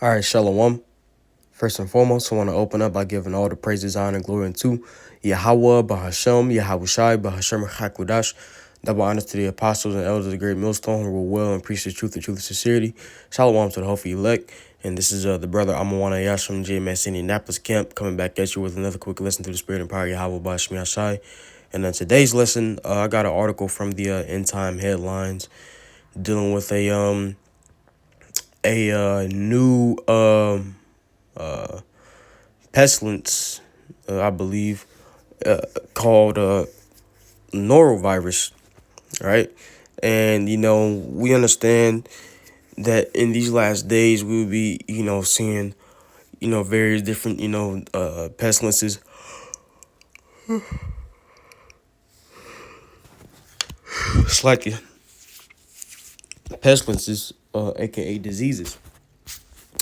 All right, Shalom. First and foremost, I want to open up by giving all the praises, honor, and glory unto Yahweh, Bahashem, Yahushai, Bahashem, Hakudash. Double honors to the apostles and elders of the great millstone who will well and preach the truth and truth and sincerity. Shalom to the hopeful elect. And this is the brother Amawana Yash from JMS Indianapolis camp coming back at you with another quick lesson through the spirit and power of Yahweh, Bahashem, Yashai. And then today's lesson, I got an article from the End Time Headlines dealing with a new pestilence, I believe, called Norovirus, right? And, we understand that in these last days, we will be, seeing, various different, pestilences. Slightly pestilences, aka diseases.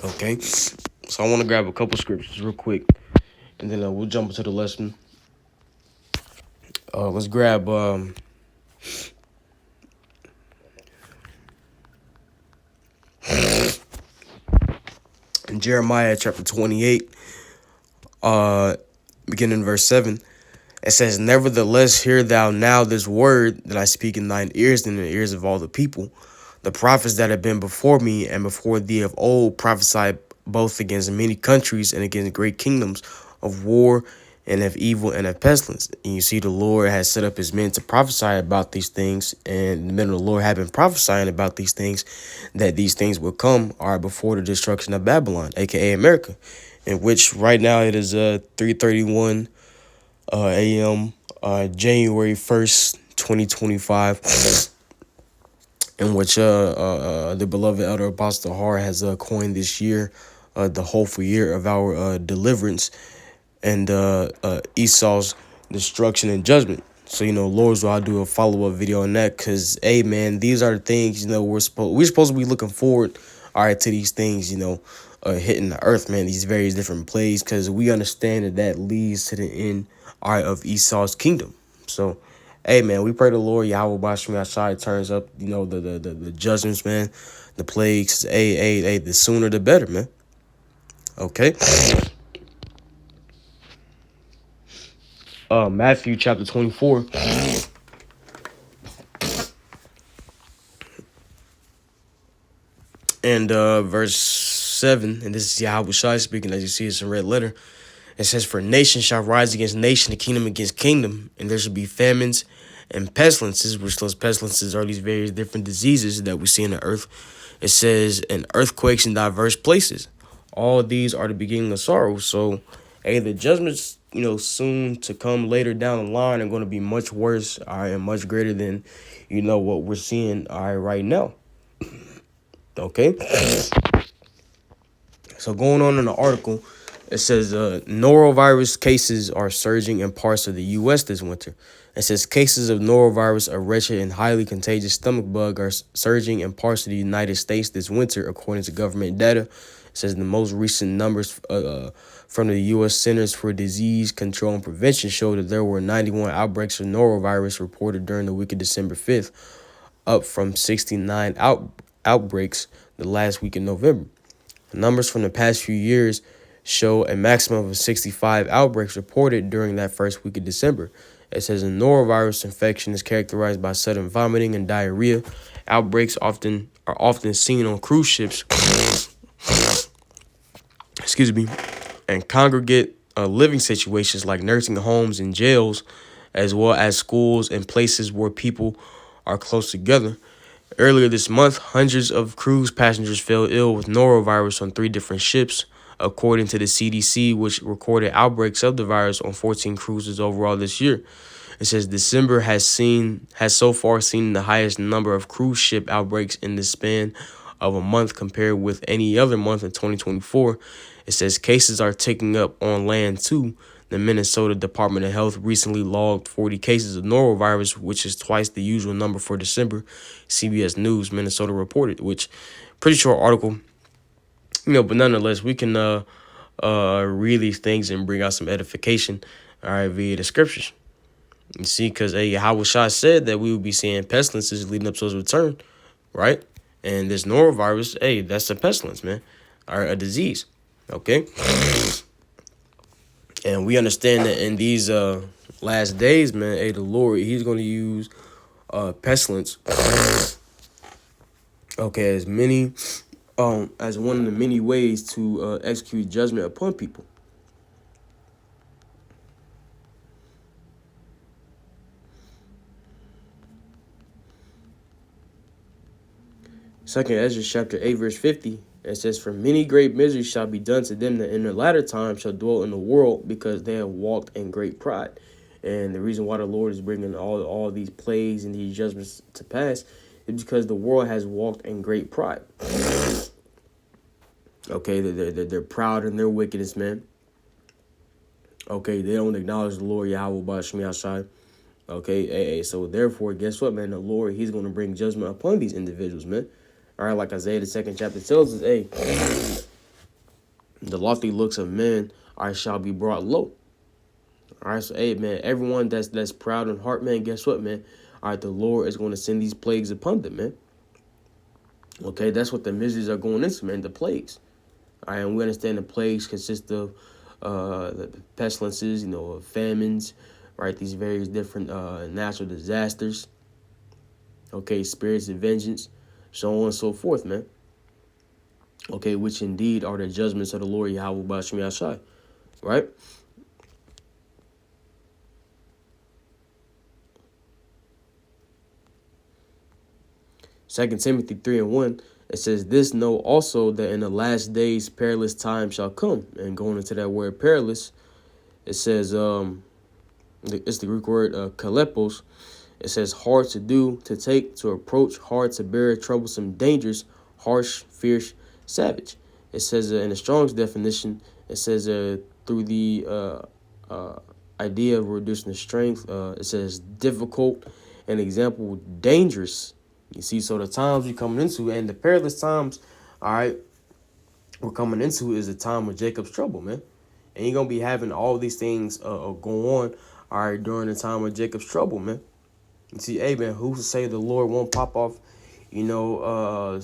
Okay, so I want to grab a couple scriptures real quick, and then we'll jump into the lesson. Let's grab in Jeremiah chapter 28, beginning in verse 7. It says, "Nevertheless, hear thou now this word that I speak in thine ears and in the ears of all the people. The prophets that have been before me and before thee of old prophesied both against many countries and against great kingdoms of war and of evil and of pestilence." And you see, the Lord has set up his men to prophesy about these things, and the men of the Lord have been prophesying about these things, that these things will come before the destruction of Babylon, aka America, in which right now it is 3:31 a.m. January 1st, 2025, in which the beloved elder apostle Har has coined this year the hopeful year of our deliverance and Esau's destruction and judgment. So, Lord's will, I'll do a follow-up video on that, because, hey, man, these are the things, we're supposed to be looking forward, all right, to these things, hitting the earth, man, these various different plays, because we understand that leads to the end, all right, of Esau's kingdom. So, hey, man, we pray the Lord, Yahweh, Bashmi, Ashai, turns up, the judgments, man, the plagues, hey, the sooner the better, man. Okay. Matthew chapter 24. And verse 7, and this is Yahweh Shai speaking, as you see, it's in red letter. It says, "For nation shall rise against nation, and kingdom against kingdom, and there shall be famines and pestilences," which those pestilences are these various different diseases that we see in the earth. It says, "and earthquakes in diverse places. All these are the beginning of sorrow." So, hey, the judgments, soon to come later down the line are going to be much worse, all right, and much greater than, what we're seeing, all right now. Okay. So going on in the article, it says norovirus cases are surging in parts of the U.S. this winter. It says cases of norovirus, a wretched and highly contagious stomach bug, are surging in parts of the United States this winter, according to government data. It says the most recent numbers from the U.S. Centers for Disease Control and Prevention show that there were 91 outbreaks of norovirus reported during the week of December 5th, up from 69 outbreaks the last week in November. The numbers from the past few years show a maximum of 65 outbreaks reported during that first week of December. It says a norovirus infection is characterized by sudden vomiting and diarrhea. Outbreaks are often seen on cruise ships, and congregate living situations like nursing homes and jails, as well as schools and places where people are close together. Earlier this month, hundreds of cruise passengers fell ill with norovirus on 3 different ships, according to the CDC, which recorded outbreaks of the virus on 14 cruises overall this year. It says December has so far seen the highest number of cruise ship outbreaks in the span of a month compared with any other month in 2024. It says cases are ticking up on land too. The Minnesota Department of Health recently logged 40 cases of norovirus, which is twice the usual number for December, CBS News Minnesota reported, which pretty short article, but nonetheless, we can read these things and bring out some edification, all right, via the scriptures. You see, because Yahweh Shai said that we would be seeing pestilences leading up to his return, right? And this norovirus, that's a pestilence, man. or a disease. Okay, and we understand that in these last days, man, hey, the Lord, He's going to use pestilence, okay, as one of the many ways to execute judgment upon people. Second Ezra chapter 8, verse 50, it says, "For many great miseries shall be done to them that in the latter time shall dwell in the world, because they have walked in great pride." And the reason why the Lord is bringing all these plagues and these judgments to pass is because the world has walked in great pride. Okay, they're proud in their wickedness, man. Okay, they don't acknowledge the Lord Yahweh Bashmi Ashai. Okay, so therefore, guess what, man? The Lord, He's going to bring judgment upon these individuals, man. All right, like Isaiah the 2nd chapter tells us, hey, the lofty looks of men I shall be brought low. All right, so hey, man, everyone that's proud in heart, man, guess what, man? All right, the Lord is going to send these plagues upon them, man. Okay, that's what the miseries are going into, man, the plagues. All right, and we understand the plagues consist of the pestilences, famines, right? These various different natural disasters, okay, spirits of vengeance, so on and so forth, man. Okay, which indeed are the judgments of the Lord Yahweh Bashmi Ashai, right? Second Timothy 3:1, it says, "This know also that in the last days perilous times shall come." And going into that word perilous, it says, it's the Greek word kalepos. It says hard to do, to take, to approach, hard to bear, troublesome, dangerous, harsh, fierce, savage. It says in the Strong's definition, it says through the idea of reducing the strength, it says difficult, an example, dangerous. You see, so the times we're coming into, and the perilous times, all right, we're coming into is the time of Jacob's trouble, man. And you're going to be having all these things go on, all right, during the time of Jacob's trouble, man. You see, hey, man, who's to say the Lord won't pop off,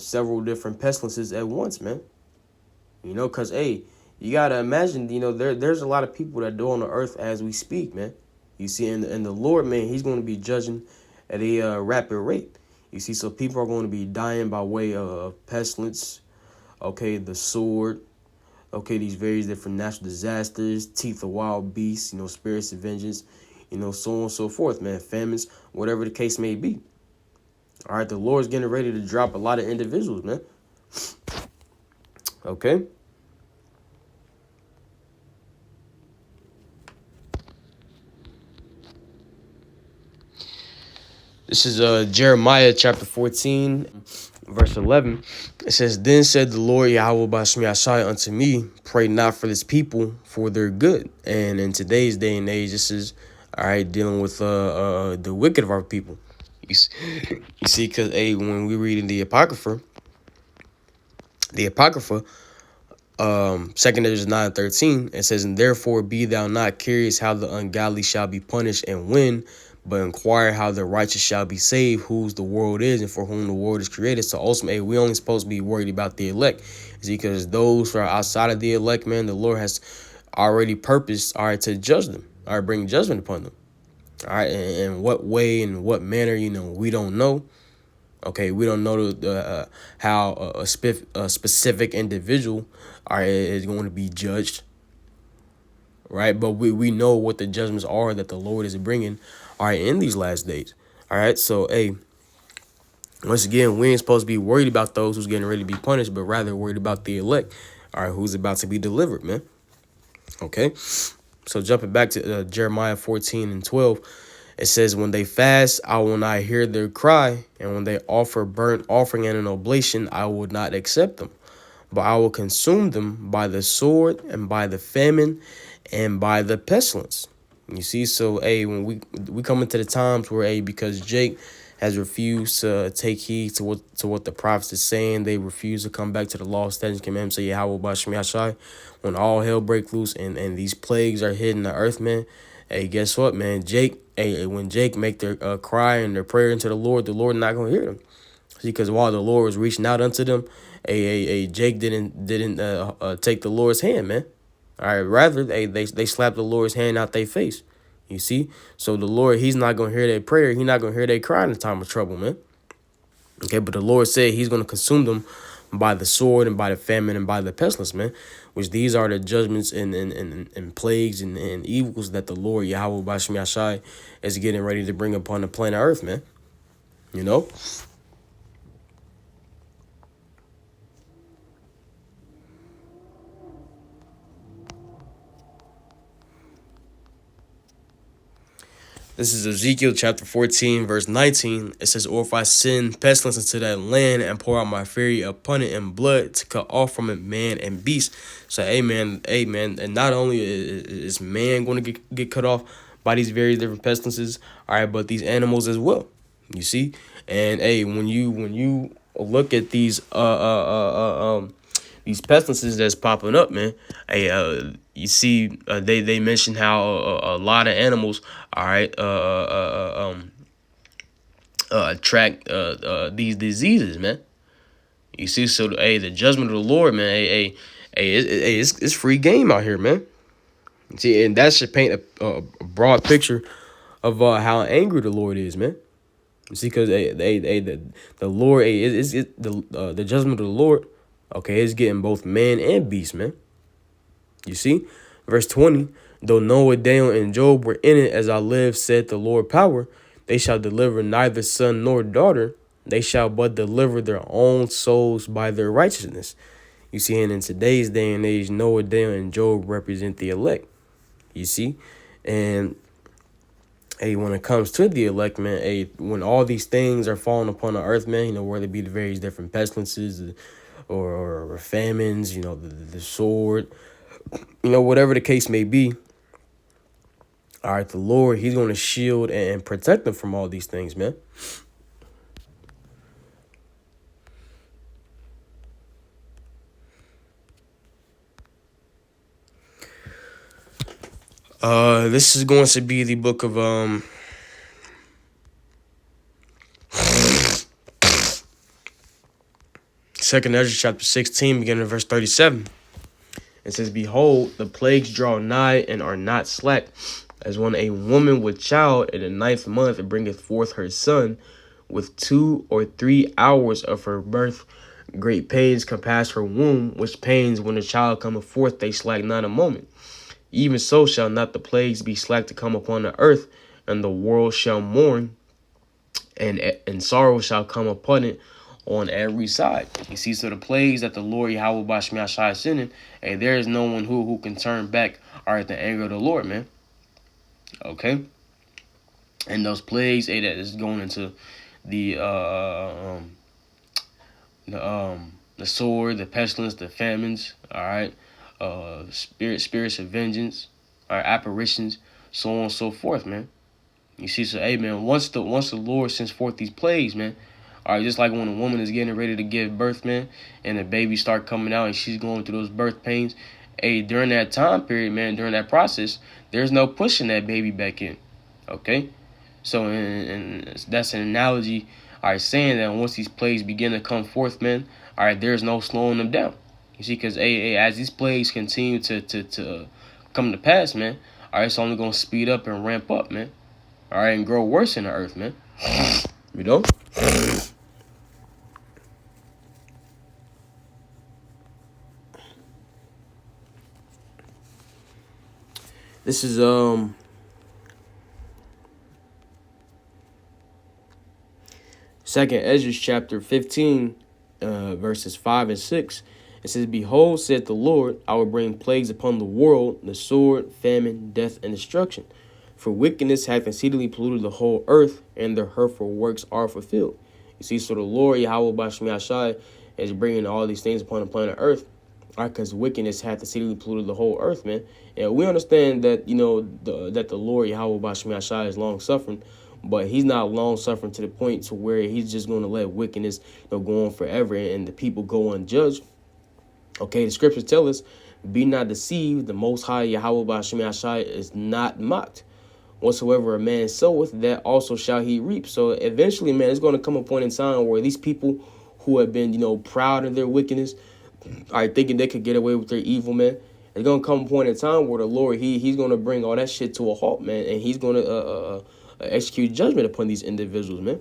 several different pestilences at once, man? Because, hey, you got to imagine, there's a lot of people that do on the earth as we speak, man. You see, and the Lord, man, He's going to be judging at a rapid rate. You see, so people are going to be dying by way of pestilence, okay, the sword, okay, these various different natural disasters, teeth of wild beasts, spirits of vengeance, so on and so forth, man, famines, whatever the case may be. All right, the Lord's getting ready to drop a lot of individuals, man. Okay. This is Jeremiah chapter 14, verse 11. It says, "Then said the Lord Yahweh Bashmi Ashai unto me, pray not for this people, for their good." And in today's day and age, this is, all right, dealing with the wicked of our people. You see, because, hey, when we read in the Apocrypha, Second Ezra 9:13, it says, "And therefore be thou not curious how the ungodly shall be punished and when, but inquire how the righteous shall be saved, whose the world is and for whom the world is created." So ultimately, we only supposed to be worried about the elect. See, because those who are outside of the elect, man, the Lord has already purposed, all right, to judge them, all right, bring judgment upon them. All right, and in what way and what manner, we don't know. Okay, we don't know how a specific individual, all right, is going to be judged, right? But we know what the judgments are that the Lord is bringing, all right, in these last days. All right, so, hey, once again, we ain't supposed to be worried about those who's getting ready to be punished, but rather worried about the elect, all right, who's about to be delivered, man. Okay, so jumping back to Jeremiah 14:12. It says, "When they fast, I will not hear their cry, and when they offer burnt offering and an oblation, I will not accept them. But I will consume them by the sword and by the famine and by the pestilence." You see, so, hey, when we come into the times where, hey, because Jake has refused to take heed to what the prophets is saying, they refuse to come back to the law, statutes, commandments, say Yahweh Bashmi Ashai. When all hell break loose and these plagues are hitting the earth, man, hey, guess what, man? When Jake make their cry and their prayer into the Lord not gonna hear them. See, because while the Lord was reaching out unto them, Jake didn't take the Lord's hand, man. All right, rather they slapped the Lord's hand out their face. You see, so the Lord, He's not gonna hear their prayer. He's not gonna hear their cry in the time of trouble, man. Okay, but the Lord said He's gonna consume them by the sword and by the famine and by the pestilence, man. Which these are the judgments and plagues and evils that the Lord Yahweh Bashim Yashai is getting ready to bring upon the planet Earth, man. You know. This is Ezekiel chapter 14, verse 19. It says, "Or if I send pestilence into that land and pour out my fury upon it in blood to cut off from it man and beast." So, amen, amen. And not only is man going to get cut off by these various different pestilences, all right, but these animals as well. You see? And, hey, when you look at these pestilences that's popping up, man. Hey, you see, they mentioned how a lot of animals, all right, attract these diseases, man. You see, so hey, the judgment of the Lord, man. It's free game out here, man. See, and that should paint a broad picture of how angry the Lord is, man. See, because the Lord, the judgment of the Lord. Okay, it's getting both man and beast, man. You see? Verse 20, "Though Noah, Daniel, and Job were in it, as I live, said the Lord power, they shall deliver neither son nor daughter. They shall but deliver their own souls by their righteousness." You see, and in today's day and age, Noah, Daniel, and Job represent the elect. You see? And, hey, when it comes to the elect, man, hey, when all these things are falling upon the earth, man, you know, whether it be the various different pestilences, or famines, you know, the sword, you know, whatever the case may be. All right, the Lord, He's going to shield and protect them from all these things, man. This is going to be the book of Second Ezra chapter 16, beginning of verse 37. It says, "Behold, the plagues draw nigh and are not slack, as when a woman with child in the 9th month bringeth forth her son, with 2 or 3 hours of her birth, great pains compass her womb, which pains when the child cometh forth they slack not a moment. Even so shall not the plagues be slack to come upon the earth, and the world shall mourn, and sorrow shall come upon it on every side." You see, so the plagues that the Lord Yahweh Bashmi Ashai is sending, and there is no one who can turn back the anger of the Lord, man. Okay? And those plagues, that is going into the sword, the pestilence, the famines, all right, spirits of vengeance, all right, apparitions, so on and so forth, man. You see, so hey, man, once the Lord sends forth these plagues, man, all right, just like when a woman is getting ready to give birth, man, and the baby start coming out and she's going through those birth pains, hey, during that time period, man, during that process, there's no pushing that baby back in, okay? So, and that's an analogy, all right, saying that once these plagues begin to come forth, man, all right, there's no slowing them down. You see, because as these plagues continue to come to pass, man, all right, it's only going to speed up and ramp up, man, all right, and grow worse in the earth, man, you know? This is Second Ezra chapter 15, verses 5 and 6. It says, "Behold, said the Lord, I will bring plagues upon the world, the sword, famine, death, and destruction. For wickedness hath exceedingly polluted the whole earth, and their hurtful works are fulfilled." You see, so the Lord Yahweh Bashmi Ashai is bringing all these things upon the planet Earth, because wickedness hath exceedingly polluted the whole earth, man. And we understand that, you know, that the Lord Yahweh Bashmi Ashai is long suffering, but He's not long suffering to the point to where He's just going to let wickedness, you know, go on forever and the people go unjudged. Okay, the scriptures tell us, "Be not deceived, the Most High Yahweh Bashmi Ashai is not mocked. whatsoever a man soweth, that also shall he reap. So eventually, man, it's going to come a point in time where these people who have been, proud of their wickedness, are thinking they could get away with their evil, man. It's going to come a point in time where the Lord, he's going to bring all that shit to a halt, man, and he's going to execute judgment upon these individuals, man.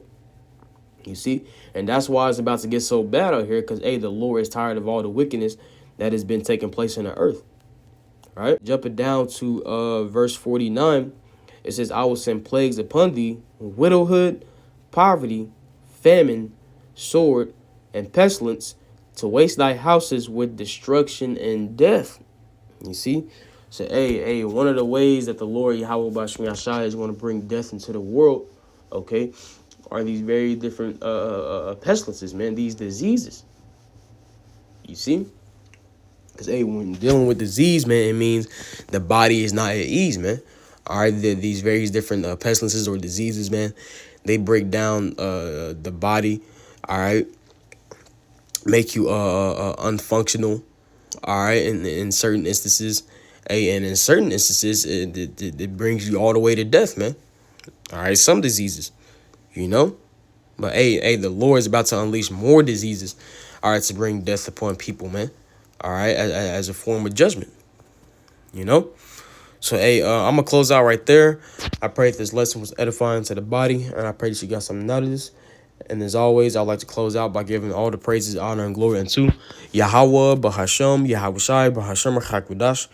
You see? And that's why it's about to get so bad out here, because, the Lord is tired of all the wickedness that has been taking place in the earth. Right? Jumping down to verse 49, it says, I will send plagues upon thee, widowhood, poverty, famine, sword, and pestilence, to waste thy houses with destruction and death. You see? So, one of the ways that the Lord Yahweh Bashmi Ashai is going to bring death into the world, okay, are these very different pestilences, man, these diseases. You see? Because, when dealing with disease, man, it means the body is not at ease, man. All right, these various different pestilences or diseases, man, they break down the body, all right, make you unfunctional, all right, in certain instances. And in certain instances, it brings you all the way to death, man. All right, some diseases, But, the Lord is about to unleash more diseases, all right, to bring death upon people, man. All right, as a form of judgment, So, I'm going to close out right there. I pray that this lesson was edifying to the body, and I pray that you got something out of this. And as always, I'd like to close out by giving all the praises, honor, and glory unto Yahweh, Bahashem, Yahweh Shai, Bahashem, Chakudash.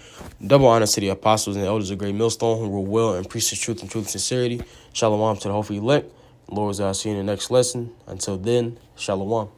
Double honor to the apostles and the elders of Great Millstone who rule well and preach the truth and sincerity. Shalom to the hopeful elect. Lord, I'll see you in the next lesson. Until then, shalom.